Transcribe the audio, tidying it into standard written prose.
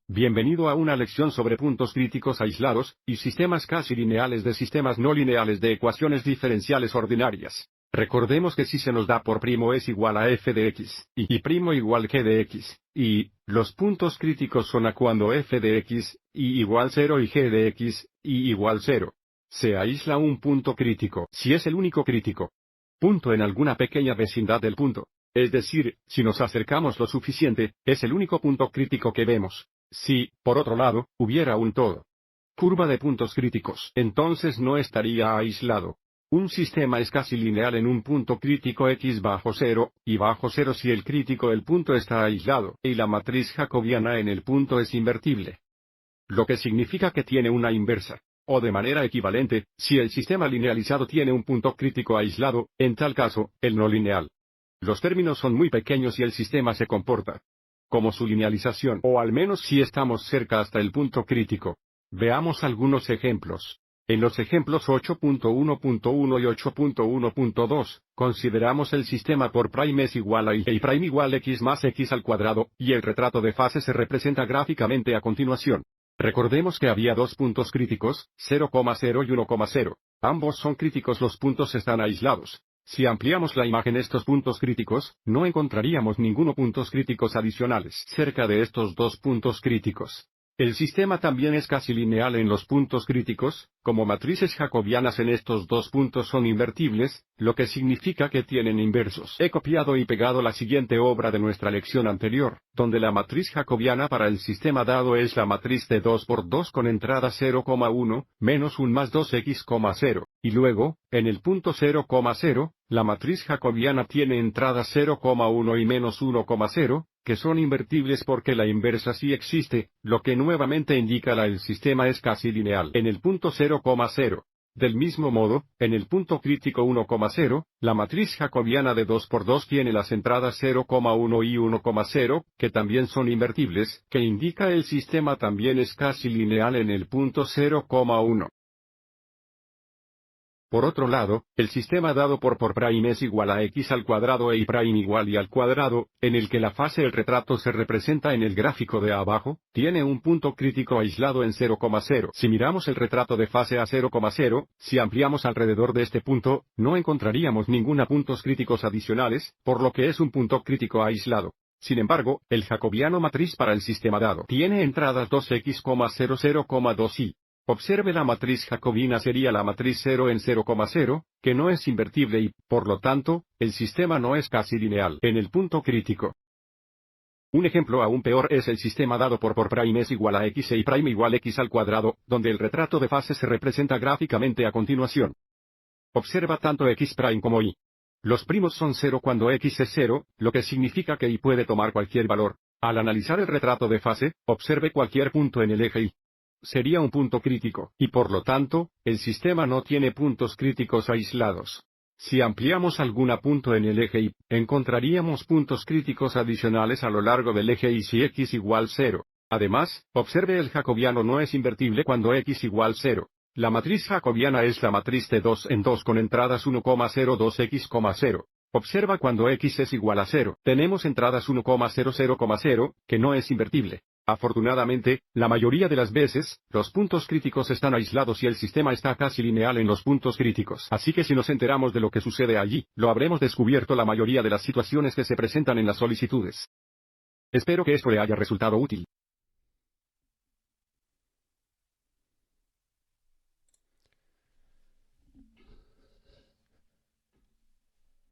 Bienvenido a una lección sobre puntos críticos aislados, y sistemas casi lineales de sistemas no lineales de ecuaciones diferenciales ordinarias. Recordemos que si se nos da por primo es igual a f de x, y primo igual g de x, y los puntos críticos son a cuando f de x, y igual 0 y g de x, y igual 0. Se aísla un punto crítico si es el único crítico punto en alguna pequeña vecindad del punto. Es decir, si nos acercamos lo suficiente, es el único punto crítico que vemos. Si, por otro lado, hubiera un todo curva de puntos críticos, entonces no estaría aislado. Un sistema es casi lineal en un punto crítico x bajo 0, y bajo 0 si el crítico del punto está aislado, y la matriz jacobiana en el punto es invertible. Lo que significa que tiene una inversa. O de manera equivalente, si el sistema linealizado tiene un punto crítico aislado, en tal caso, el no lineal. Los términos son muy pequeños y el sistema se comporta como su linealización, o al menos si estamos cerca hasta el punto crítico. Veamos algunos ejemplos. En los ejemplos 8.1.1 y 8.1.2, consideramos el sistema por prime es igual a y prime igual x más x al cuadrado, y el retrato de fase se representa gráficamente a continuación. Recordemos que había dos puntos críticos, 0,0 y 1,0. Ambos son críticos, los puntos están aislados. Si ampliamos la imagen estos puntos críticos, no encontraríamos ninguno puntos críticos adicionales cerca de estos dos puntos críticos. El sistema también es casi lineal en los puntos críticos, como matrices jacobianas en estos dos puntos son invertibles, lo que significa que tienen inversos. He copiado y pegado la siguiente obra de nuestra lección anterior, donde la matriz jacobiana para el sistema dado es la matriz de 2 por 2 con entrada 0,1, menos 1 más 2x,0, y luego, en el punto 0,0, la matriz jacobiana tiene entrada 0,1 y menos 1,0, que son invertibles porque la inversa sí existe, lo que nuevamente indica que el sistema es casi lineal en el punto 0,0. Del mismo modo, en el punto crítico 1,0, la matriz jacobiana de 2 por 2 tiene las entradas 0,1 y 1,0, que también son invertibles, que indica el sistema también es casi lineal en el punto 0,1. Por otro lado, el sistema dado por prime es igual a x al cuadrado e y prime igual y al cuadrado, en el que la fase del retrato se representa en el gráfico de abajo, tiene un punto crítico aislado en 0,0. Si miramos el retrato de fase a 0,0, si ampliamos alrededor de este punto, no encontraríamos ninguna puntos críticos adicionales, por lo que es un punto crítico aislado. Sin embargo, el jacobiano matriz para el sistema dado tiene entradas 2x,0, 0,2 y. Observe la matriz jacobina sería la matriz 0 en 0,0, que no es invertible y, por lo tanto, el sistema no es casi lineal en el punto crítico. Un ejemplo aún peor es el sistema dado por prime es igual a x e y prime igual x al cuadrado, donde el retrato de fase se representa gráficamente a continuación. Observa tanto x prime como y. Los primos son 0 cuando x es 0, lo que significa que y puede tomar cualquier valor. Al analizar el retrato de fase, observe cualquier punto en el eje y. Sería un punto crítico, y por lo tanto, el sistema no tiene puntos críticos aislados. Si ampliamos algún punto en el eje y, encontraríamos puntos críticos adicionales a lo largo del eje y si x igual 0. Además, observe el jacobiano no es invertible cuando x igual 0. La matriz jacobiana es la matriz de 2 en 2 con entradas 1,02x,0. Observa cuando x es igual a 0, tenemos entradas 1,00,0, que no es invertible. Afortunadamente, la mayoría de las veces, los puntos críticos están aislados y el sistema está casi lineal en los puntos críticos. Así que si nos enteramos de lo que sucede allí, lo habremos descubierto la mayoría de las situaciones que se presentan en las solicitudes. Espero que esto le haya resultado útil.